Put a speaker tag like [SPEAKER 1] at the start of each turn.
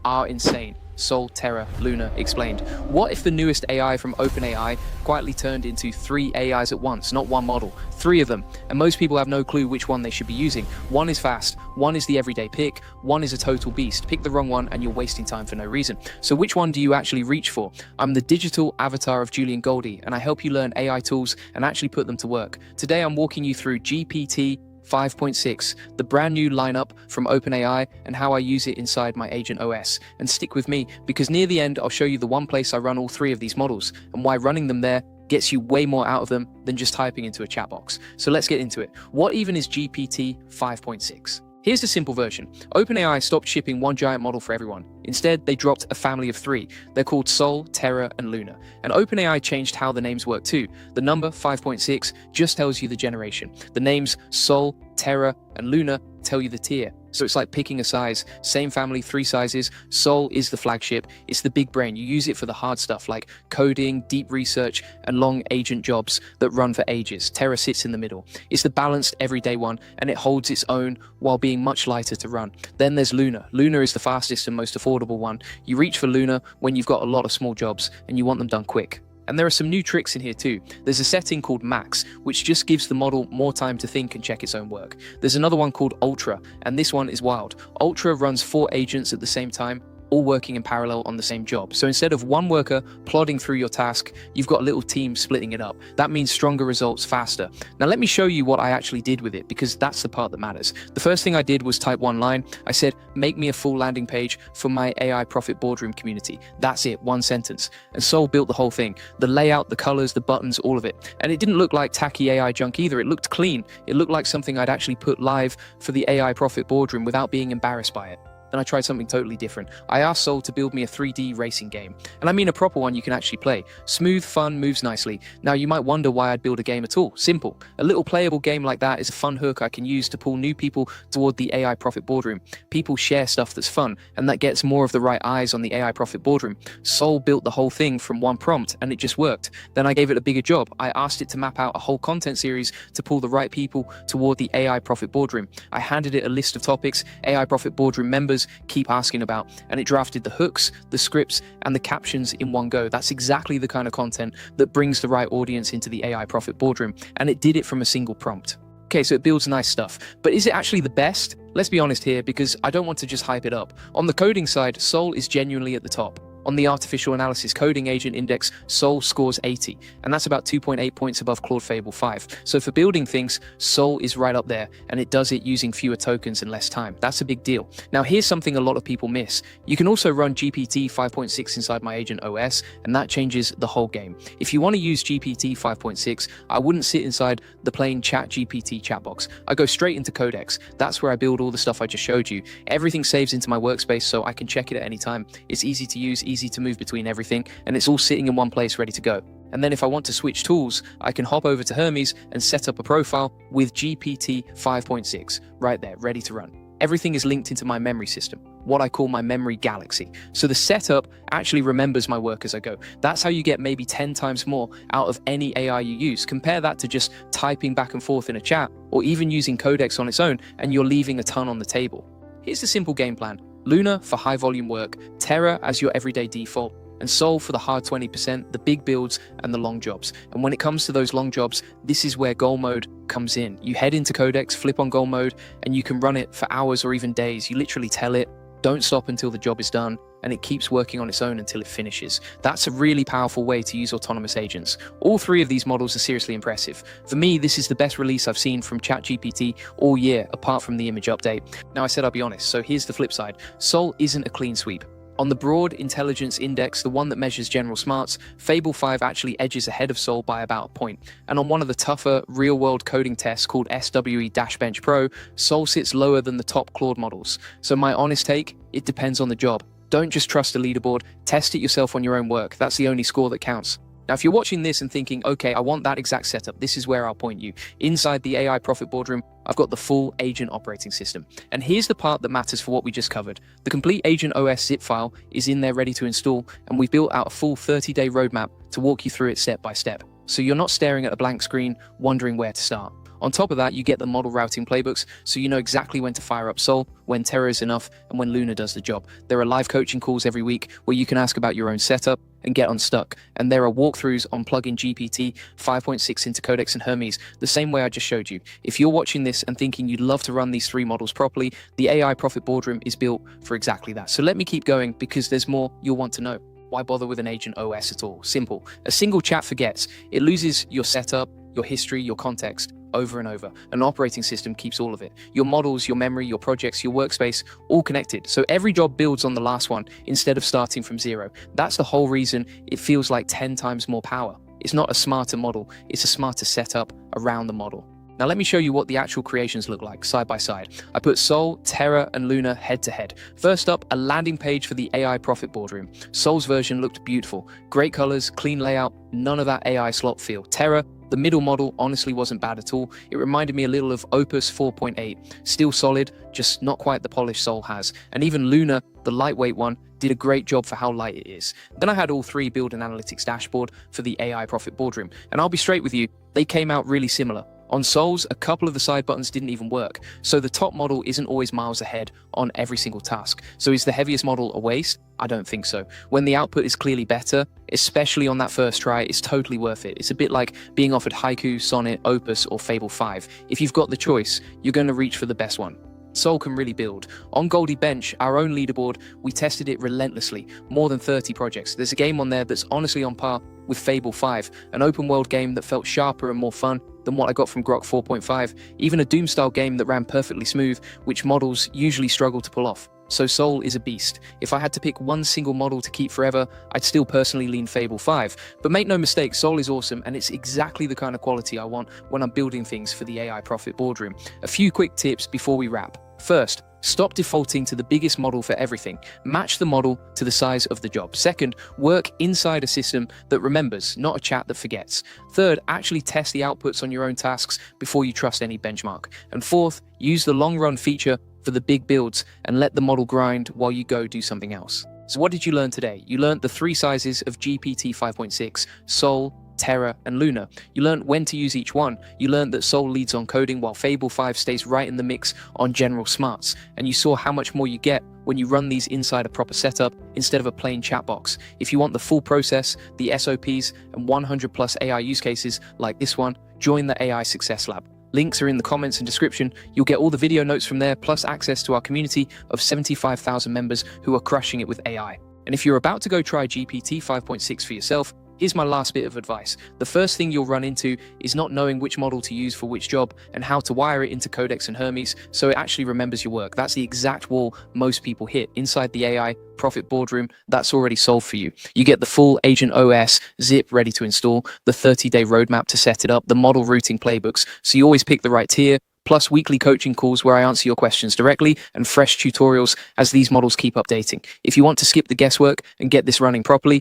[SPEAKER 1] are insane. Sol, Terra, Luna explained. What if the newest AI from OpenAI quietly turned into 3 AIs at once, not one model, 3 of them, and most people have no clue which one they should be using. One is fast, one is the everyday pick, one is a total beast. Pick the wrong one and you're wasting time for no reason. So which one do you actually reach for? I'm the digital avatar of Julian Goldie, and I help you learn AI tools and actually put them to work. Today I'm walking you through GPT 5.6, the brand new lineup from OpenAI, and how I use it inside my Agent OS. And stick with me, because near the end I'll show you the one place I run all 3 of these models, and why running them there gets you way more out of them than just typing into a chat box. So let's get into it. What even is GPT 5.6? Here's the simple version. OpenAI stopped shipping one giant model for everyone. Instead, they dropped a family of 3. They're called Sol, Terra, and Luna. And OpenAI changed how the names work too. The number 5.6 just tells you the generation. The names Sol, Terra, and Luna tell you the tier. So it's like picking a size. Same family, 3 sizes. Sol is the flagship. It's the big brain. You use it for the hard stuff like coding, deep research, and long agent jobs that run for ages. Terra sits in the middle. It's the balanced everyday one, and it holds its own while being much lighter to run. Then there's Luna. Luna is the fastest and most affordable one. You reach for Luna when you've got a lot of small jobs and you want them done quick. And there are some new tricks in here too. There's a setting called Max, which just gives the model more time to think and check its own work. There's another one called Ultra, and this one is wild. Ultra runs 4 agents at the same time, all working in parallel on the same job. So instead of one worker plodding through your task, you've got a little team splitting it up. That means stronger results faster. Now let me show you what I actually did with it, because that's the part that matters. The first thing I did was type one line. I said, make me a full landing page for my AI Profit Boardroom community. That's it, 1 sentence. And Sol built the whole thing. The layout, the colors, the buttons, all of it. And it didn't look like tacky AI junk either. It looked clean. It looked like something I'd actually put live for the AI Profit Boardroom without being embarrassed by it. Then I tried something totally different. I asked Sol to build me a 3D racing game. And I mean a proper one you can actually play. Smooth, fun, moves nicely. Now you might wonder why I'd build a game at all. Simple. A little playable game like that is a fun hook I can use to pull new people toward the AI Profit Boardroom. People share stuff that's fun, and that gets more of the right eyes on the AI Profit Boardroom. Sol built the whole thing from one prompt, and it just worked. Then I gave it a bigger job. I asked it to map out a whole content series to pull the right people toward the AI Profit Boardroom. I handed it a list of topics AI Profit Boardroom members keep asking about, and it drafted the hooks, the scripts, and the captions in one go. That's exactly the kind of content that brings the right audience into the AI Profit Boardroom, and it did it from a single prompt. Okay, so it builds nice stuff, but is it actually the best? Let's be honest here, because I don't want to just hype it up. On the coding side, Sol is genuinely at the top. On the artificial analysis coding agent index, Sol scores 80, and that's about 2.8 points above Claude Fable 5. So for building things, Sol is right up there, and it does it using fewer tokens and less time. That's a big deal. Now here's something a lot of people miss. You can also run GPT 5.6 inside my Agent OS, and that changes the whole game. If you want to use GPT 5.6, I wouldn't sit inside the plain ChatGPT chatbox. I go straight into Codex. That's where I build all the stuff I just showed you. Everything saves into my workspace so I can check it at any time. It's easy to use, easy to move between everything, and it's all sitting in one place ready to go. And then if I want to switch tools, I can hop over to Hermes and set up a profile with GPT 5.6 right there, ready to run. Everything is linked into my memory system, what I call my memory galaxy. So the setup actually remembers my work as I go. That's how you get maybe 10 times more out of any AI you use. Compare that to just typing back and forth in a chat, or even using Codex on its own, and you're leaving a ton on the table. Here's the simple game plan. Luna for high volume work, Terra as your everyday default, and Sol for the hard 20%, the big builds, and the long jobs. And when it comes to those long jobs, this is where goal mode comes in. You head into Codex, flip on goal mode, and you can run it for hours or even days. You literally tell it, don't stop until the job is done, and it keeps working on its own until it finishes. That's a really powerful way to use autonomous agents. All 3 of these models are seriously impressive. For me, this is the best release I've seen from ChatGPT all year, apart from the image update. Now I said I'll be honest, so here's the flip side. Sol isn't a clean sweep. On the broad intelligence index, the one that measures general smarts, Fable 5 actually edges ahead of Sol by about a point. And on one of the tougher real-world coding tests called SWE-Bench Pro, Sol sits lower than the top Claude models. So my honest take, it depends on the job. Don't just trust a leaderboard, test it yourself on your own work. That's the only score that counts. Now, if you're watching this and thinking, okay, I want that exact setup, this is where I'll point you. Inside the AI Profit Boardroom, I've got the full agent operating system. And here's the part that matters for what we just covered. The complete Agent OS zip file is in there ready to install, and we've built out a full 30-day roadmap to walk you through it step by step. So you're not staring at a blank screen, wondering where to start. On top of that, you get the model routing playbooks, so you know exactly when to fire up Sol, when Terra is enough, and when Luna does the job. There are live coaching calls every week where you can ask about your own setup and get unstuck. And there are walkthroughs on plugging GPT 5.6 into Codex and Hermes, the same way I just showed you. If you're watching this and thinking you'd love to run these three models properly, the AI Profit Boardroom is built for exactly that. So let me keep going because there's more you'll want to know. Why bother with an agent OS at all? Simple. A single chat forgets. It loses your setup, your history, your context, over and over. An operating system keeps all of it. Your models, your memory, your projects, your workspace, all connected. So every job builds on the last one instead of starting from zero. That's the whole reason it feels like 10 times more power. It's not a smarter model, it's a smarter setup around the model. Now let me show you what the actual creations look like side by side. I put Sol, Terra, and Luna head to head. First up, a landing page for the AI Profit Boardroom. Sol's version looked beautiful. Great colors, clean layout, none of that AI slop feel. Terra, the middle model, honestly wasn't bad at all. It reminded me a little of Opus 4.8. Still solid, just not quite the polish Sol has. And even Luna, the lightweight one, did a great job for how light it is. Then I had all three build an analytics dashboard for the AI Profit Boardroom. And I'll be straight with you, they came out really similar. On Sol's, a couple of the side buttons didn't even work, so the top model isn't always miles ahead on every single task. So is the heaviest model a waste? I don't think so. When the output is clearly better, especially on that first try, it's totally worth it. It's a bit like being offered Haiku, Sonnet, Opus, or Fable 5. If you've got the choice, you're going to reach for the best one. Sol can really build. On Goldie Bench, our own leaderboard, we tested it relentlessly. More than 30 projects. There's a game on there that's honestly on par with Fable 5, an open world game that felt sharper and more fun than what I got from Grok 4.5, even a Doom-style game that ran perfectly smooth, which models usually struggle to pull off. So Sol is a beast. If I had to pick one single model to keep forever, I'd still personally lean Fable 5. But make no mistake, Sol is awesome, and it's exactly the kind of quality I want when I'm building things for the AI Profit Boardroom. A few quick tips before we wrap. First, stop defaulting to the biggest model for everything. Match the model to the size of the job. Second, work inside a system that remembers, not a chat that forgets. Third, actually test the outputs on your own tasks before you trust any benchmark. And fourth, use the long-run feature for the big builds and let the model grind while you go do something else. So what did you learn today? You learned the three sizes of GPT 5.6, Sol, Terra, and Luna. You learned when to use each one. You learned that Sol leads on coding while Fable 5 stays right in the mix on general smarts. And you saw how much more you get when you run these inside a proper setup instead of a plain chat box. If you want the full process, the SOPs, and 100 plus AI use cases like this one, join the AI Success Lab. Links are in the comments and description. You'll get all the video notes from there, plus access to our community of 75,000 members who are crushing it with AI. And if you're about to go try GPT 5.6 for yourself, here's my last bit of advice. The first thing you'll run into is not knowing which model to use for which job and how to wire it into Codex and Hermes so it actually remembers your work. That's the exact wall most people hit. Inside the AI Profit Boardroom, that's already solved for you. You get the full Agent OS zip ready to install, the 30-day roadmap to set it up, the model routing playbooks, so you always pick the right tier, plus weekly coaching calls where I answer your questions directly and fresh tutorials as these models keep updating. If you want to skip the guesswork and get this running properly,